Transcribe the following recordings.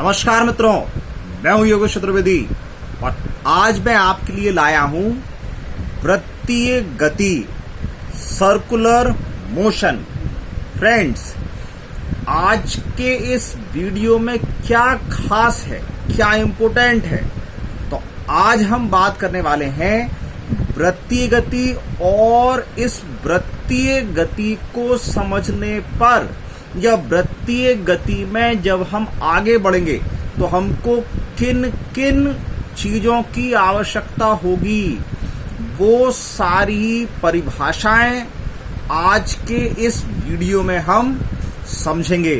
नमस्कार मित्रों, मैं हूं योगेश चतुर्वेदी और आज मैं आपके लिए लाया हूं वृत्तीय गति, सर्कुलर मोशन। फ्रेंड्स, आज के इस वीडियो में क्या खास है, क्या इम्पोर्टेंट है, तो आज हम बात करने वाले हैं वृत्तीय गति और इस वृत्तीय गति को समझने पर या वृत्तीय गति में जब हम आगे बढ़ेंगे तो हमको किन किन चीजों की आवश्यकता होगी, वो सारी परिभाषाएं आज के इस वीडियो में हम समझेंगे।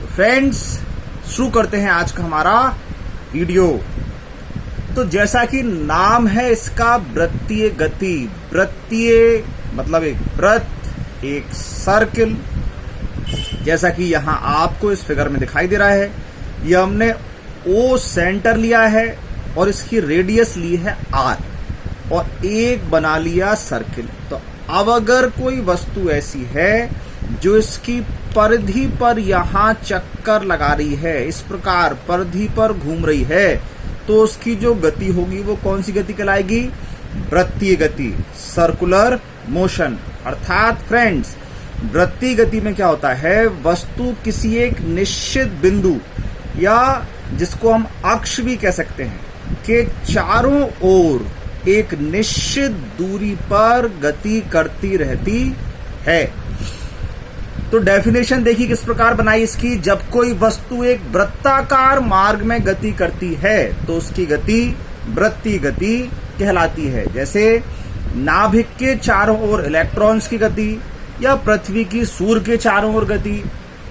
फ्रेंड्स, शुरू करते हैं आज का हमारा वीडियो। तो जैसा कि नाम है इसका, वृत्तीय गति। वृत्तीय मतलब एक वृत्त, एक सर्किल, जैसा कि यहां आपको इस फिगर में दिखाई दे रहा है। ये हमने ओ सेंटर लिया है और इसकी रेडियस ली है आर और एक बना लिया सर्किल। तो अब अगर कोई वस्तु ऐसी है जो इसकी परिधि पर यहां चक्कर लगा रही है, इस प्रकार परिधि पर घूम रही है, तो उसकी जो गति होगी वो कौन सी गति कहलाएगी? वृत्तीय गति, सर्कुलर मोशन। अर्थात फ्रेंड्स, वृत्तीय गति में क्या होता है, वस्तु किसी एक निश्चित बिंदु या जिसको हम अक्ष भी कह सकते हैं के चारों ओर एक निश्चित दूरी पर गति करती रहती है। तो डेफिनेशन देखिए किस प्रकार बनाई इसकी। जब कोई वस्तु एक वृत्ताकार मार्ग में गति करती है तो उसकी गति वृत्तीय गति कहलाती है। जैसे नाभिक के चारों ओर इलेक्ट्रॉन्स की गति या पृथ्वी की सूर्य के चारों ओर गति,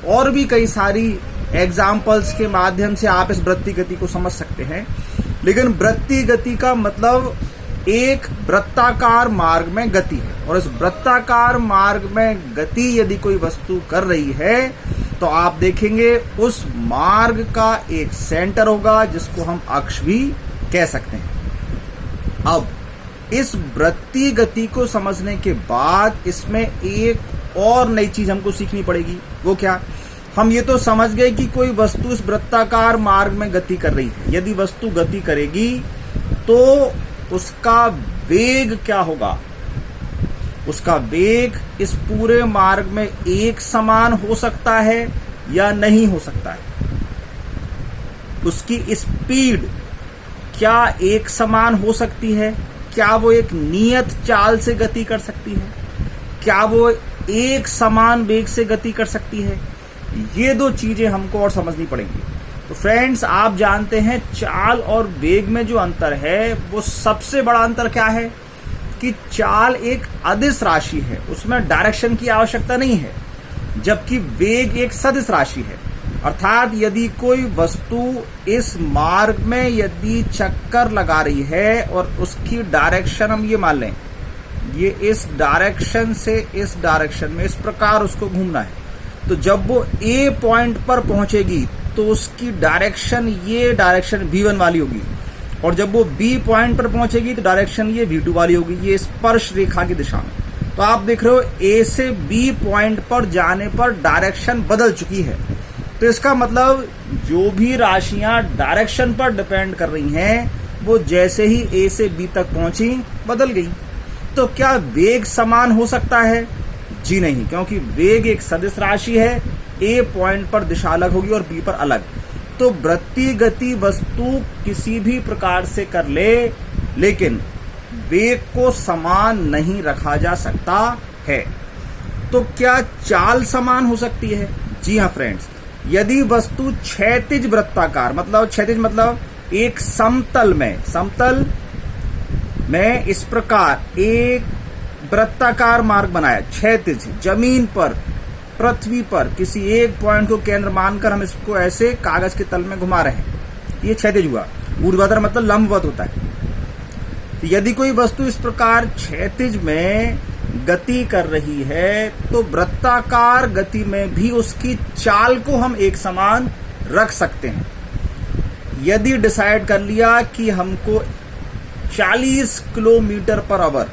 और भी कई सारी एग्जाम्पल्स के माध्यम से आप इस वृत्तीय गति को समझ सकते हैं। लेकिन वृत्तीय गति का मतलब एक वृत्ताकार मार्ग में गति है, और इस वृत्ताकार मार्ग में गति यदि कोई वस्तु कर रही है तो आप देखेंगे उस मार्ग का एक सेंटर होगा जिसको हम अक्ष भी कह सकते हैं। अब इस वृत्तीय गति को समझने के बाद इसमें एक और नई चीज हमको सीखनी पड़ेगी। वो क्या? हम ये तो समझ गए कि कोई वस्तु इस वृत्ताकार मार्ग में गति कर रही है। यदि वस्तु गति करेगी तो उसका वेग क्या होगा? उसका वेग इस पूरे मार्ग में एक समान हो सकता है या नहीं हो सकता है। उसकी स्पीड क्या एक समान हो सकती है? क्या वो एक नियत चाल से गति कर सकती है? क्या वो एक समान वेग से गति कर सकती है? ये दो चीजें हमको और समझनी पड़ेंगी। तो फ्रेंड्स, आप जानते हैं चाल और वेग में जो अंतर है, वो सबसे बड़ा अंतर क्या है कि चाल एक अदिश राशि है, उसमें डायरेक्शन की आवश्यकता नहीं है, जबकि वेग एक सदिश राशि है। अर्थात यदि कोई वस्तु इस मार्ग में यदि चक्कर लगा रही है और उसकी डायरेक्शन हम ये मान लें, ये इस डायरेक्शन से इस डायरेक्शन में इस प्रकार उसको घूमना है, तो जब वो ए पॉइंट पर पहुंचेगी तो उसकी डायरेक्शन ये डायरेक्शन V1 वाली होगी, और जब वो बी पॉइंट पर पहुंचेगी तो डायरेक्शन ये V2 वाली होगी, ये स्पर्श रेखा की दिशा में। तो आप देख रहे हो ए से बी पॉइंट पर जाने पर डायरेक्शन बदल चुकी है। तो इसका मतलब जो भी राशियां डायरेक्शन पर डिपेंड कर रही हैं वो जैसे ही ए से बी तक पहुंची बदल गई। तो क्या वेग समान हो सकता है? जी नहीं, क्योंकि वेग एक सदिश राशि है। ए पॉइंट पर दिशा अलग होगी और बी पर अलग। तो वृत्तीय गति वस्तु किसी भी प्रकार से कर ले, लेकिन वेग को समान नहीं रखा जा सकता है। तो क्या चाल समान हो सकती है? जी हाँ फ्रेंड्स, यदि वस्तु क्षैतिज वृत्ताकार मतलब एक समतल में इस प्रकार एक वृत्ताकार मार्ग बनाया, क्षैतिज, जमीन पर, पृथ्वी पर किसी एक पॉइंट को केंद्र मानकर हम इसको ऐसे कागज के तल में घुमा रहे हैं, ये क्षैतिज हुआ। ऊर्ध्वाधर मतलब लंबवत होता है। तो यदि कोई वस्तु इस प्रकार क्षैतिज में गति कर रही है तो वृत्ताकार गति में भी उसकी चाल को हम एक समान रख सकते हैं। यदि डिसाइड कर लिया कि हमको 40 kilometre per hour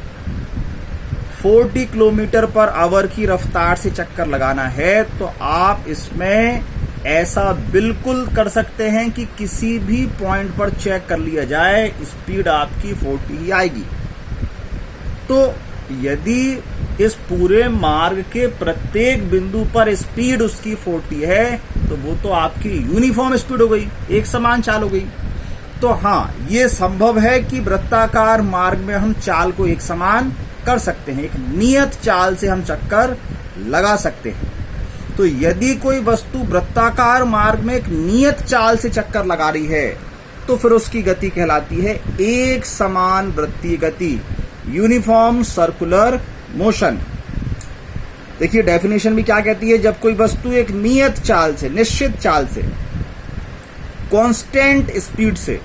40 kilometre per hour की रफ्तार से चक्कर लगाना है तो आप इसमें ऐसा बिल्कुल कर सकते हैं कि किसी भी पॉइंट पर चेक कर लिया जाए, स्पीड आपकी 40 ही आएगी। तो यदि इस पूरे मार्ग के प्रत्येक बिंदु पर स्पीड उसकी 40 है तो वो तो आपकी यूनिफॉर्म स्पीड हो गई, एक समान चाल हो गई। तो हाँ, ये संभव है कि वृत्ताकार मार्ग में हम चाल को एक समान कर सकते हैं, एक नियत चाल से हम चक्कर लगा सकते हैं। तो यदि कोई वस्तु वृत्ताकार मार्ग में एक नियत चाल से चक्कर लगा रही है तो फिर उसकी गति कहलाती है एक समान वृत्तीय गति, यूनिफॉर्म सर्कुलर मोशन। देखिए डेफिनेशन भी क्या कहती है, जब कोई वस्तु एक नियत चाल से, निश्चित चाल से, कांस्टेंट स्पीड से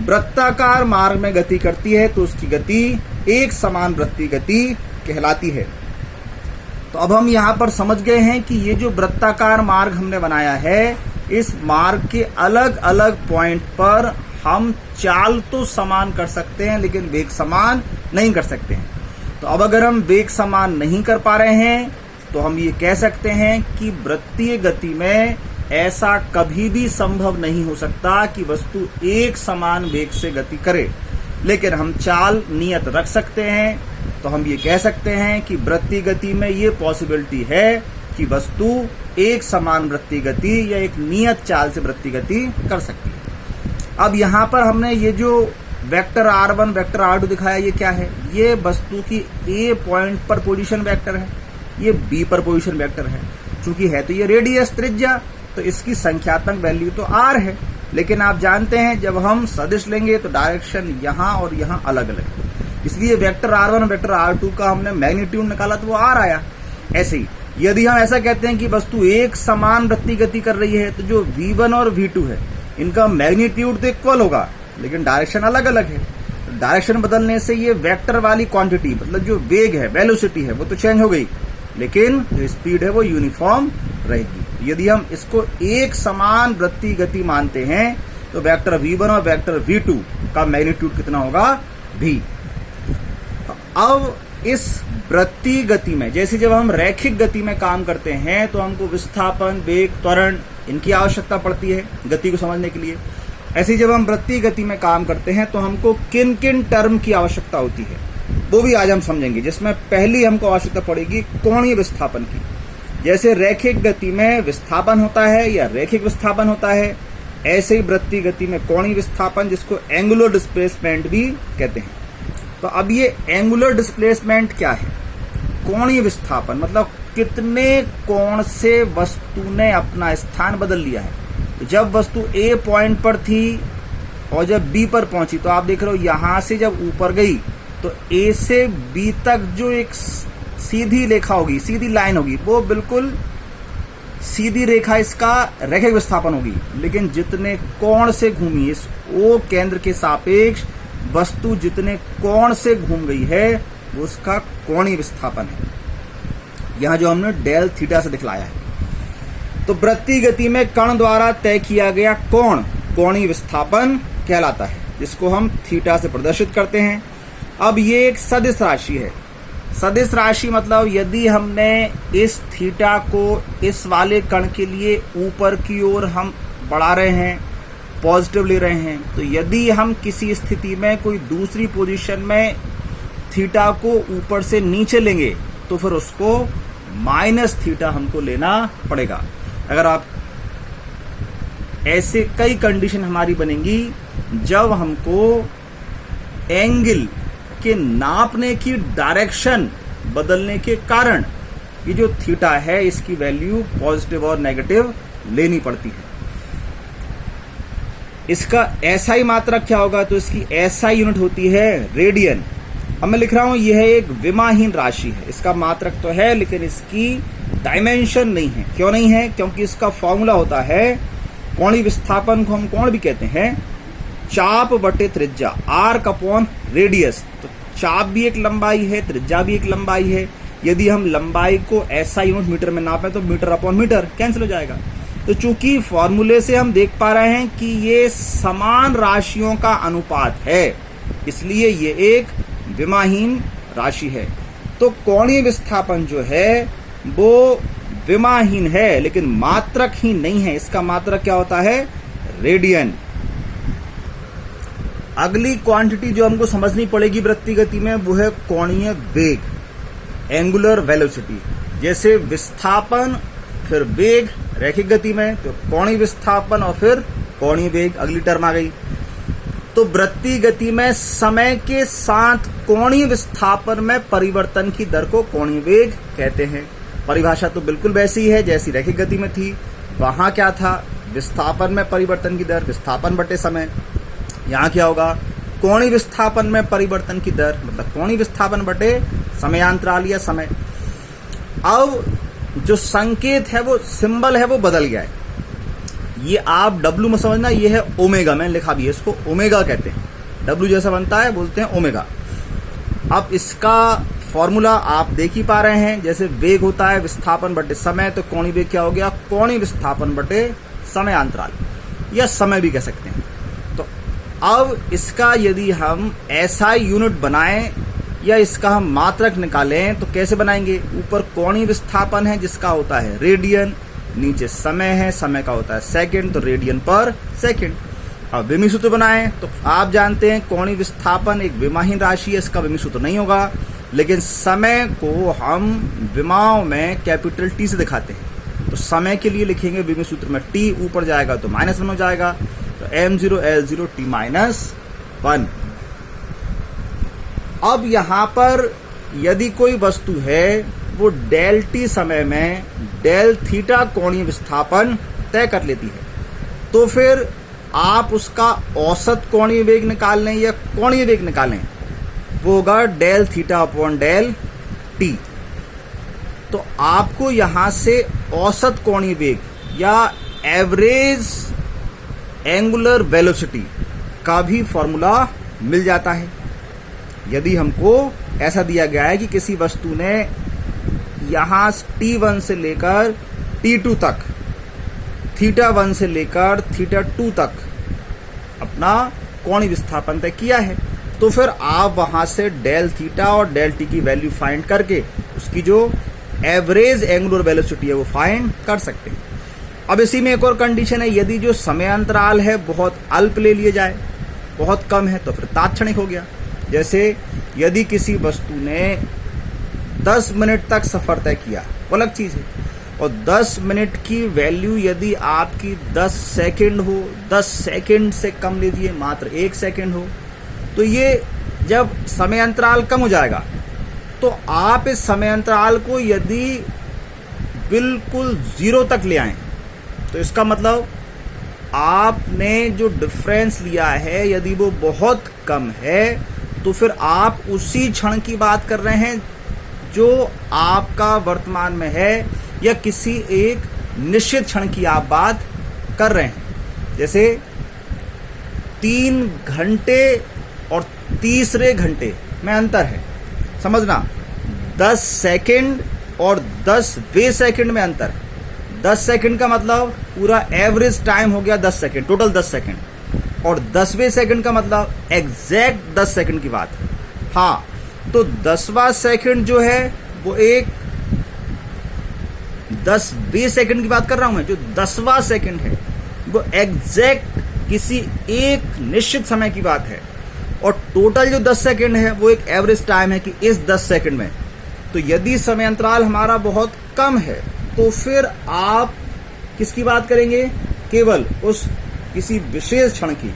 वृत्ताकार मार्ग में गति करती है तो उसकी गति एक समान वृत्तीय गति कहलाती है। तो अब हम यहां पर समझ गए हैं कि ये जो वृत्ताकार मार्ग हमने बनाया है, इस मार्ग के अलग अलग पॉइंट पर हम चाल तो समान कर सकते हैं लेकिन वेग समान नहीं कर सकते हैं। तो अब अगर हम वेग समान नहीं कर पा रहे हैं तो हम ये कह सकते हैं कि वृत्तीय गति में ऐसा कभी भी संभव नहीं हो सकता कि वस्तु एक समान वेग से गति करे, लेकिन हम चाल नियत रख सकते हैं। तो हम ये कह सकते हैं कि वृत्तीय गति में ये पॉसिबिलिटी है कि वस्तु एक समान वृत्तीय गति या एक नियत चाल से वृत्तीय गति कर सकती है। अब यहाँ पर हमने ये जो वेक्टर r1 वेक्टर r2 दिखाया, ये क्या है? ये वस्तु की a पॉइंट पर पोजीशन वेक्टर है, ये b पर पोजीशन वेक्टर है। चूंकि है तो ये रेडियस, त्रिज्या, तो इसकी संख्यात्मक वैल्यू तो r है, लेकिन आप जानते हैं जब हम सदिश लेंगे तो डायरेक्शन यहाँ और यहाँ अलग अलग है, इसलिए वेक्टर r1 वेक्टर r2 का हमने मैग्नीट्यूड निकाला तो वो r आया। ऐसे ही यदि हम ऐसा कहते हैं कि वस्तु एक समान वृत्तीय गति कर रही है तो जो v1 और v2 है इनका मैग्नीट्यूड तो इक्वल होगा लेकिन डायरेक्शन अलग अलग है। तो डायरेक्शन बदलने से ये वेक्टर वाली क्वांटिटी, मतलब जो वेग है, वेलोसिटी है, वो तो चेंज हो गई, लेकिन जो स्पीड है वो यूनिफॉर्म रहेगी। यदि हम इसको एक समान वृत्तीय गति मानते हैं तो वेक्टर v1 और वेक्टर v2 का मैग्नीट्यूड कितना होगा? v। अब इस वृत्तीय गति में, जैसे जब हम रैखिक गति में काम करते हैं तो हमको विस्थापन, वेग, त्वरण, इनकी आवश्यकता पड़ती है गति को समझने के लिए। ऐसे ही जब हम वृत्तीय गति में काम करते हैं तो हमको किन किन टर्म की आवश्यकता होती है वो भी आज हम समझेंगे, जिसमें पहली हमको आवश्यकता पड़ेगी कोणीय विस्थापन की। जैसे रैखिक गति में विस्थापन होता है या रैखिक विस्थापन होता है, ऐसे ही वृत्तीय गति में कोणीय विस्थापन, जिसको एंगुलर डिस्प्लेसमेंट भी कहते हैं। तो अब ये एंगुलर डिस्प्लेसमेंट क्या है? कोणीय विस्थापन मतलब कितने कोण से वस्तु ने अपना स्थान बदल लिया है। तो जब वस्तु ए पॉइंट पर थी और जब बी पर पहुंची, तो आप देख रहे हो यहां से जब ऊपर गई तो ए से बी तक जो एक सीधी रेखा होगी, सीधी लाइन होगी, वो बिल्कुल सीधी रेखा इसका रैखिक विस्थापन होगी। लेकिन जितने कोण से घूमी, इस ओ केंद्र के सापेक्ष वस्तु जितने कोण से घूम गई है वो उसका कोणीय विस्थापन है। यहां जो हमने डेल थीटा से दिखलाया है। तो वृत्तीय गति में कण द्वारा तय किया गया कोण कोणीय विस्थापन कहलाता है, जिसको हम थीटा से प्रदर्शित करते हैं। अब ये एक सदिश राशि है। सदिश राशि मतलब यदि हमने इस थीटा को इस वाले कण के लिए ऊपर की ओर हम बढ़ा रहे हैं, पॉजिटिव ले रहे हैं, तो यदि हम किसी स्थिति में कोई दूसरी पोजीशन में थीटा को ऊपर से नीचे लेंगे तो फिर उसको माइनस थीटा हमको लेना पड़ेगा। अगर आप ऐसे कई कंडीशन हमारी बनेंगी जब हमको एंगल के नापने की डायरेक्शन बदलने के कारण ये जो थीटा है इसकी वैल्यू पॉजिटिव और नेगेटिव लेनी पड़ती है। इसका एसआई मात्रक क्या होगा? तो इसकी एसआई यूनिट होती है रेडियन। अब मैं लिख रहा हूं यह एक विमाहीन राशि है, इसका मात्रक तो है लेकिन इसकी डायमेंशन नहीं है। क्यों नहीं है? क्योंकि इसका फॉर्मूला होता है, कोणीय विस्थापन को हम कोण भी कहते हैं, चाप बटे त्रिज्या, आर्क अपॉन रेडियस। तो चाप भी एक लंबाई है, त्रिज्या भी एक लंबाई है। यदि हम लंबाई को एसआई यूनिट मीटर में नापें तो मीटर अपॉन मीटर कैंसिल हो जाएगा। तो चूंकि फॉर्मूले से हम देख पा रहे हैं कि ये समान राशियों का अनुपात है, इसलिए ये एक विमाहीन राशि है। तो कोणीय विस्थापन जो है वो विमाहीन है लेकिन मात्रक ही नहीं है। इसका मात्रक क्या होता है? रेडियन। अगली क्वांटिटी जो हमको समझनी पड़ेगी वृत्तीय गति में वो है कोणीय वेग, एंगुलर वेलोसिटी। जैसे विस्थापन फिर वेग रैखिक गति में, तो कोणीय विस्थापन और फिर कोणीय वेग अगली टर्म आ गई। तो वृत्तीय गति में समय के साथ कोणीय विस्थापन में परिवर्तन की दर को कोणीय वेग कहते हैं। परिभाषा तो बिल्कुल वैसी ही है जैसी रैखिक गति में थी। वहां क्या था? विस्थापन में परिवर्तन की दर, विस्थापन बटे समय। यहाँ क्या होगा? कोणीय विस्थापन में परिवर्तन की दर मतलब कोणीय विस्थापन बटे समयांतराल या समय। अब जो संकेत है वो सिंबल है वो बदल गया है। ये आप W में समझना, ये है ओमेगा, मैंने लिखा भी है इसको, ओमेगा कहते हैं। W जैसा बनता है बोलते हैं ओमेगा। अब इसका फॉर्मूला आप देख ही पा रहे हैं, जैसे वेग होता है विस्थापन बटे समय, तो कोणीय वेग क्या हो गया? कोणीय विस्थापन बटे समयांतराल या समय भी कह सकते हैं। तो अब इसका यदि हम SI यूनिट बनाएं या इसका हम मात्रक निकालें तो कैसे बनाएंगे? ऊपर कोणीय विस्थापन है जिसका होता है रेडियन, नीचे समय है, समय का होता है सेकंड, तो रेडियन पर सेकंड। अब विमीय सूत्र बनाएं तो आप जानते हैं कोणीय विस्थापन एक विमाहीन राशि है, इसका विमीय सूत्र नहीं होगा, लेकिन समय को हम विमाओं में कैपिटल T से दिखाते हैं। तो समय के लिए लिखेंगे विमीय सूत्र में T, ऊपर जाएगा तो -1 हो जाएगा, तो m0 L0 T-1। अब यहां पर यदि कोई वस्तु है वो डेल टी समय में डेल थीटा कोणीय विस्थापन तय कर लेती है, तो फिर आप उसका औसत कोणीय वेग निकाल लें या कोणीय वेग निकालें, वो होगा del theta upon del t. तो आपको यहां से औसत कोणीय वेग या एवरेज एंगुलर वेलोसिटी का भी फॉर्मूला मिल जाता है। यदि हमको ऐसा दिया गया है कि किसी वस्तु ने यहां T1 से लेकर T2 तक, θ1 से लेकर θ2 तक अपना कोणीय विस्थापन तय किया है, तो फिर आप वहां से डेल थीटा और डेल टी की वैल्यू फाइंड करके उसकी जो एवरेज एंगुलर वेलोसिटी है वो फाइंड कर सकते हैं। अब इसी में एक और कंडीशन है, यदि जो समय अंतराल है बहुत अल्प ले लिए जाए, बहुत कम है, तो फिर तात्क्षणिक हो गया। जैसे यदि किसी वस्तु ने 10 मिनट तक सफर तय किया, वो अलग चीज है, और 10 मिनट की वैल्यू यदि आपकी 10 सेकंड हो, 10 सेकंड से कम लीजिए मात्र 1 सेकंड हो, तो ये जब समय अंतराल कम हो जाएगा तो आप इस समय अंतराल को यदि बिल्कुल 0 तक ले आएं, तो इसका मतलब आपने जो डिफरेंस लिया है यदि वो बहुत कम है, तो फिर आप उसी क्षण की बात कर रहे हैं जो आपका वर्तमान में है, या किसी एक निश्चित क्षण की आप बात कर रहे हैं। जैसे 3 घंटे और तीसरे घंटे में अंतर है, समझना। 10 सेकंड और 10वें सेकंड में अंतर है। 10 सेकंड का मतलब पूरा एवरेज टाइम हो गया 10 सेकंड, टोटल 10 सेकंड, और 10वें सेकंड का मतलब एग्जैक्ट 10 सेकंड की बात है। हाँ, तो 10वां सेकंड जो है वो एक 10वें सेकंड की बात कर रहा हूं मैं, जो 10वां सेकंड है वो एग्जैक्ट किसी एक निश्चित समय की बात है, और टोटल जो 10 सेकंड है वो एक एवरेज टाइम है कि इस 10 सेकंड में। तो यदि समय अंतराल हमारा बहुत कम है तो फिर आप किसकी बात करेंगे? केवल उस किसी विशेष क्षण की।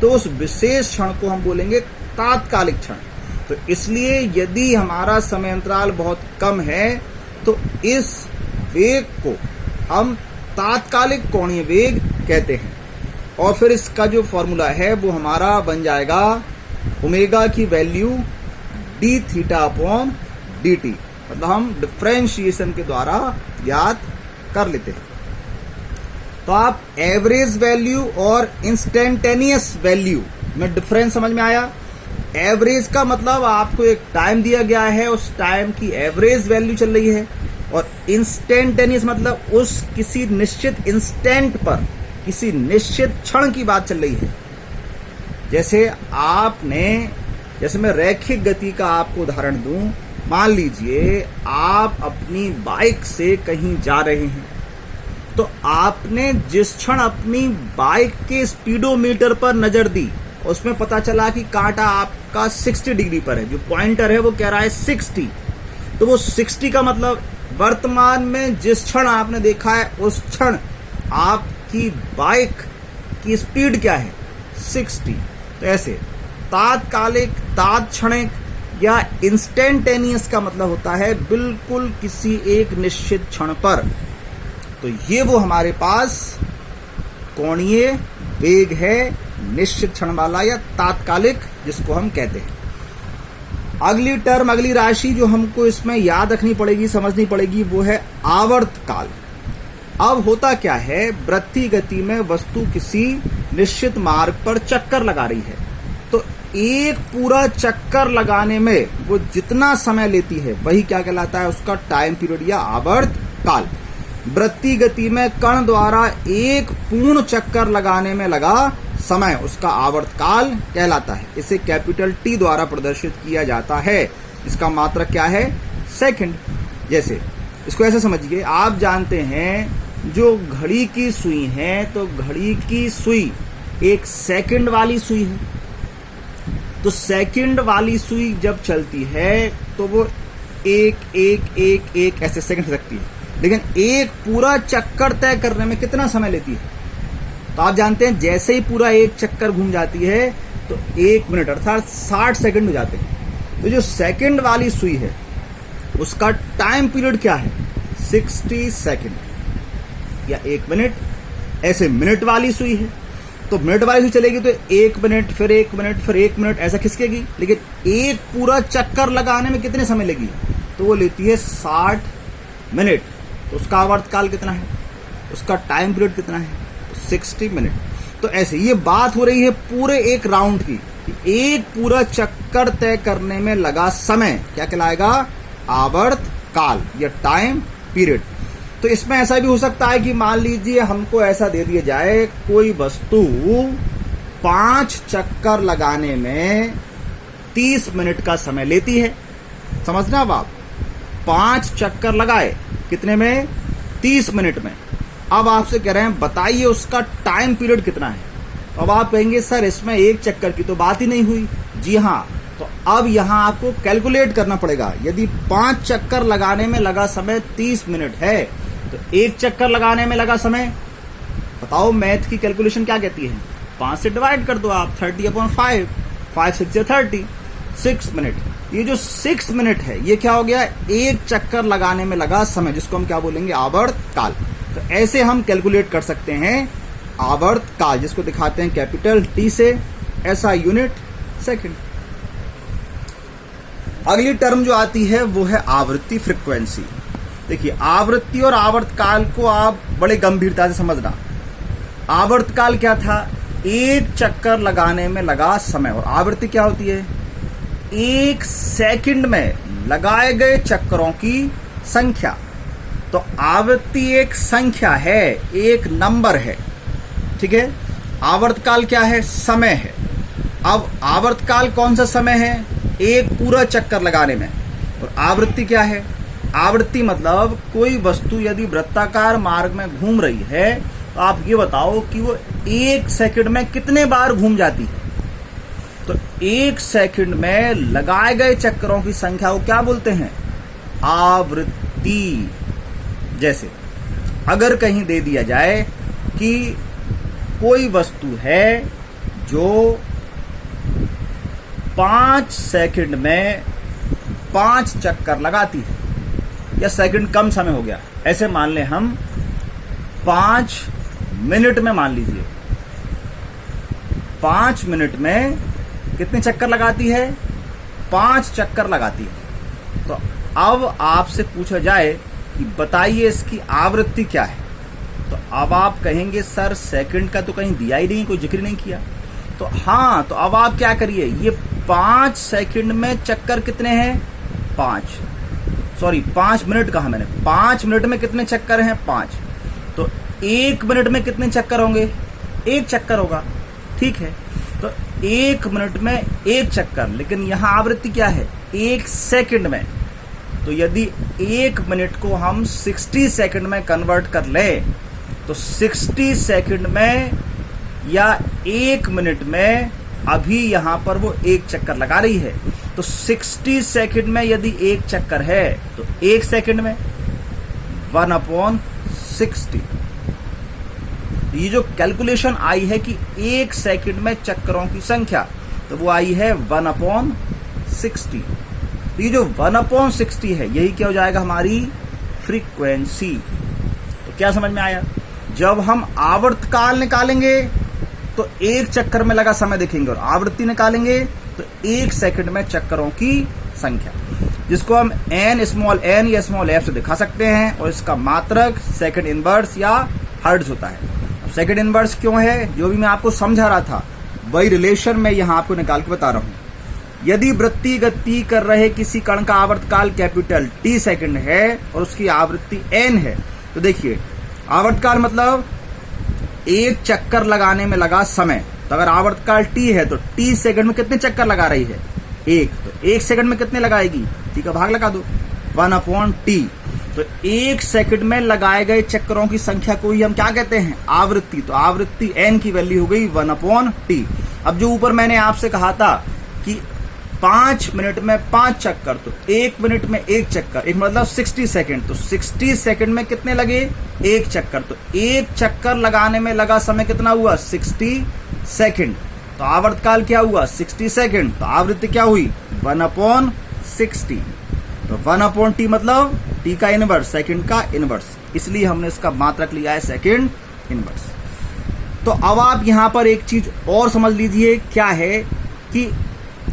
तो उस विशेष क्षण को हम बोलेंगे तात्कालिक क्षण। तो इसलिए यदि हमारा समय अंतराल बहुत कम है तो इस वेग को हम तात्कालिक कोणीय वेग कहते हैं। और फिर इसका जो फॉर्मूला है वो हमारा बन जाएगा ओमेगा की value D theta upon D T, मतलब हम डिफरेंशिएशन के द्वारा याद कर लेते हैं। तो आप एवरेज वैल्यू और इंस्टेंटेनियस वैल्यू में डिफरेंस समझ में आया? एवरेज का मतलब आपको एक टाइम दिया गया है, उस टाइम की एवरेज वैल्यू चल रही है, और इंस्टेंटेनियस मतलब उस किसी निश्चित इंस्टेंट पर किसी निश्चित क्षण की बात चल रही है। जैसे मैं रैखिक गति का आपको उदाहरण दूं, मान लीजिए आप अपनी बाइक से कहीं जा रहे हैं, तो आपने जिस क्षण अपनी बाइक के स्पीडोमीटर पर नजर दी, उसमें पता चला कि कांटा आपका 60 डिग्री पर है, जो पॉइंटर है वो कह रहा है 60। तो वो 60 का मतलब वर्तमान में जिस क्षण आपने देखा है उस क्षण आपकी बाइक की स्पीड क्या है, 60। तो ऐसे तात्कालिक, तात्क्षणिक या इंस्टेंटेनियस का मतलब होता है बिल्कुल किसी एक निश्चित क्षण पर। तो ये वो हमारे पास कोणीय वेग है, निश्चित क्षण वाला या तात्कालिक, जिसको हम कहते हैं। अगली टर्म, अगली राशि जो हमको इसमें याद रखनी पड़ेगी, समझनी पड़ेगी, वो है आवर्तकाल। अब होता क्या है, वृत्तीय गति में वस्तु किसी निश्चित मार्ग पर चक्कर लगा रही है, तो एक पूरा चक्कर लगाने में वो जितना समय लेती है वही क्या कहलाता है, उसका टाइम पीरियड या आवर्तकाल। वृत्तीय गति में कण द्वारा एक पूर्ण चक्कर लगाने में लगा समय उसका आवर्तकाल कहलाता है। इसे कैपिटल टी द्वारा प्रदर्शित किया जाता है। इसका मात्रक क्या है, सेकंड। जैसे इसको ऐसे समझिए, आप जानते हैं जो घड़ी की सुई है, तो घड़ी की सुई एक सेकंड वाली सुई है। तो सेकंड वाली सुई जब चलती है तो वो एक एक एक एक ऐसे सेकंड सकती है, लेकिन एक पूरा चक्कर तय करने में कितना समय लेती है। तो आप जानते हैं जैसे ही पूरा एक चक्कर घूम जाती है तो 1 मिनट अर्थात 60 सेकंड हो जाते हैं। तो जो सेकंड वाली सुई है उसका टाइम पीरियड क्या है, 60 सेकंड या 1 मिनट। ऐसे मिनट वाली सुई है, तो मिनट वाली सुई चलेगी तो 1 मिनट, फिर 1 मिनट, फिर 1 मिनट ऐसा खिसकेगी, लेकिन एक पूरा चक्कर लगाने में कितने समय लेगी, तो वो लेती है 60 मिनट। तो उसका आवर्तकाल कितना है, उसका टाइम पीरियड कितना है, 60 मिनट। तो ऐसे ये बात हो रही है पूरे एक राउंड की, कि एक पूरा चक्कर तय करने में लगा समय क्या कहलाएगा, आवर्तकाल या टाइम पीरियड। तो इसमें ऐसा भी हो सकता है कि मान लीजिए हमको ऐसा दे दिया जाए, कोई वस्तु 5 चक्कर लगाने में 30 मिनट का समय लेती है। समझना अब आप, 5 चक्कर लगाए कितने में, 30 मिनट में। अब आपसे कह रहे हैं बताइए उसका टाइम पीरियड कितना है। अब आप कहेंगे सर इसमें एक चक्कर की तो बात ही नहीं हुई। जी हाँ, तो अब यहाँ आपको कैलकुलेट करना पड़ेगा। यदि 5 चक्कर लगाने में लगा समय 30 मिनट है, तो एक चक्कर लगाने में लगा समय, बताओ मैथ की कैलकुलेशन क्या कहती है, 5 से डिवाइड कर दो आप, 30/5, 5 6 या 30, 6 मिनट। ये जो 6 मिनट है ये क्या हो गया, एक चक्कर लगाने में लगा समय, जिसको हम क्या बोलेंगे, आवर्तकाल। तो ऐसे हम कैलकुलेट कर सकते हैं आवर्तकाल, जिसको दिखाते हैं कैपिटल टी से, ऐसा यूनिट सेकंड। अगली टर्म जो आती है वो है आवृत्ति, फ्रीक्वेंसी। देखिए आवृत्ति और आवर्तकाल को आप बड़े गंभीरता से समझना। आवर्तकाल क्या था, एक चक्कर लगाने में लगा समय, और आवृत्ति क्या होती है, एक सेकंड में लगाए गए चक्करों की संख्या। तो आवृत्ति एक संख्या है, एक नंबर है, ठीक है। आवर्तकाल क्या है, समय है। अब आवर्तकाल कौन सा समय है, एक पूरा चक्कर लगाने में। और आवृत्ति क्या है, आवृत्ति मतलब कोई वस्तु यदि वृत्ताकार मार्ग में घूम रही है, तो आप ये बताओ कि वो 1 सेकंड में कितने बार घूम जाती है। तो 1 सेकंड में लगाए गए चक्करों की संख्या को क्या बोलते हैं, आवृत्ति। जैसे अगर कहीं दे दिया जाए कि कोई वस्तु है जो 5 सेकंड में 5 चक्कर लगाती है, या सेकंड कम समय हो गया, ऐसे मान लें हम 5 मिनट में, मान लीजिए 5 मिनट में कितने चक्कर लगाती है, 5 चक्कर लगाती है। तो अब आपसे पूछा जाए कि बताइए इसकी आवृत्ति क्या है, तो अब आप कहेंगे सर सेकंड का तो कहीं दिया ही नहीं, कोई जिक्र नहीं किया। तो हाँ, तो अब आप क्या करिए, ये 5 सेकंड में चक्कर कितने हैं, 5 मिनट कहा मैंने, 5 मिनट में कितने चक्कर हैं, 5। तो 1 मिनट में कितने चक्कर होंगे, 1 चक्कर होगा, ठीक है। तो 1 मिनट में 1 चक्कर, लेकिन यहां आवृत्ति क्या है, 1 सेकंड में। तो यदि 1 मिनट को हम 60 सेकंड में कन्वर्ट कर लें तो 60 सेकंड में या 1 मिनट में अभी यहां पर वो 1 चक्कर लगा रही है। तो 60 सेकंड में यदि 1 चक्कर है तो 1 सेकंड में 1/60। ये जो कैलकुलेशन आई है कि 1 सेकंड में चक्करों की संख्या, तो वो आई है 1/60। तो ये जो 1/60 है यही क्या हो जाएगा, हमारी फ्रीक्वेंसी। तो क्या समझ में आया? जब हम आवर्तकाल निकालेंगे तो 1 चक्कर में लगा समय देखेंगे और आवृत्ति निकालेंगे तो 1 सेकंड में चक्करों की संख्या, जिसको हम n स्मॉल n या स्मॉल f से दिखा सकते हैं। और इसका मात्रक सेकंड इनवर्स या हर्ट्ज होता है। सेकंड इनवर्स क्यों है, जो भी मैं आपको समझा रहा था वही रिलेशन मैं यहां आपको निकाल के बता रहा हूं। यदि वृत्तीय गति कर रहे किसी कण का आवर्तकाल कैपिटल T सेकंड है और उसकी आवृत्ति n है, तो देखिए आवर्तकाल मतलब 1 चक्कर लगाने में लगा समय। तो अगर आवर्तकाल T है तो T सेकंड में कितने चक्कर लगा रही है, 1। तो 1 सेकंड में कितने लगाएगी, T का भाग लगा दो, 1/T। तो 1 सेकंड में लगाए गए चक्करों की संख्या को ही हम क्या कहते हैं, आवृत्ति। तो आवृत्ति n की वैल्यू हो गई 1/T। अब जो ऊपर मैंने आपसे कहा था कि 5 मिनट में 5 चक्कर, तो 1 मिनट में 1 चक्कर, एक मतलब 60 सेकंड। तो 60 सेकंड में कितने लगे, 1 चक्कर। तो 1 चक्कर लगाने में लगा समय कितना हुआ, 60 सेकंड। तो आवर्तकाल क्या हुआ, 60 सेकंड। तो आवृत्ति क्या हुई, 1/60। तो 1/T मतलब T का इनवर्स, सेकंड का इनवर्स, इसलिए हमने इसका मात्रक लिया है सेकंड इनवर्स। तो अब आप यहां पर एक चीज और समझ लीजिए, क्या है कि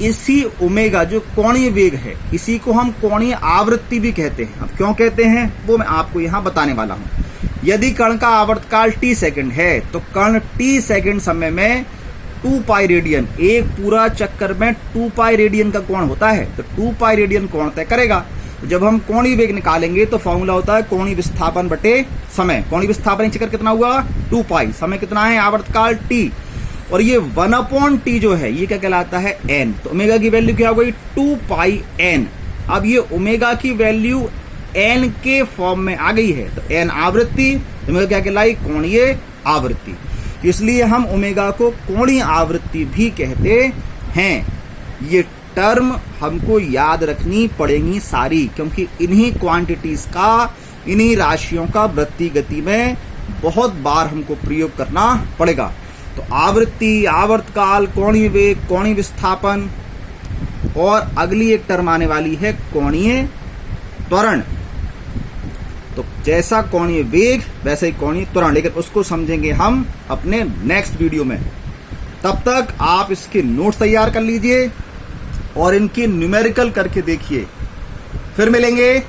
इसी ओमेगा जो कोणीय वेग है, इसी को हम कोणीय आवृत्ति भी कहते हैं। अब क्यों कहते हैं वो मैं आपको यहां बताने वाला हूं। यदि कण का आवर्तकाल T सेकंड है तो कण T सेकंड समय में 2 पाई रेडियन, एक पूरा चक्कर में 2 पाई रेडियन का कोण होता है, तो 2 पाई रेडियन कोण तय करेगा। तो जब हम कोणीय वेग निकालेंगे तो फॉर्मूला होता है कोणीय विस्थापन बटे समय। कोणीय विस्थापन एक चक्कर कितना हुआ, 2 पाई, समय कितना है आवर्तकाल T, और ये 1/T जो है ये क्या कहलाता है, n। तो ओमेगा की वैल्यू क्या हो गई, 2 पाई n। अब ये ओमेगा की वैल्यू n के फॉर्म में आ गई है, तो n आवृत्ति, ओमेगा क्या कहलाई, कोणीय आवृत्ति। इसलिए हम ओमेगा को कोणीय आवृत्ति भी कहते हैं। ये टर्म हमको याद रखनी पड़ेंगी सारी, क्योंकि इन्हीं क्वांटिटीज का, इन्हीं राशियों का वृत्तीय गति में बहुत बार हमको प्रयोग करना पड़ेगा। तो आवृत्ति, आवर्तकाल, कोणीय वेग, कोणीय विस्थापन, और अगली एक टर्म आने वाली है कोणीय त्वरण। तो जैसा कोणीय वेग वैसे ही कोणीय त्वरण, लेकिन उसको समझेंगे हम अपने नेक्स्ट वीडियो में। तब तक आप इसके नोट्स तैयार कर लीजिए और इनके न्यूमेरिकल करके देखिए। फिर मिलेंगे।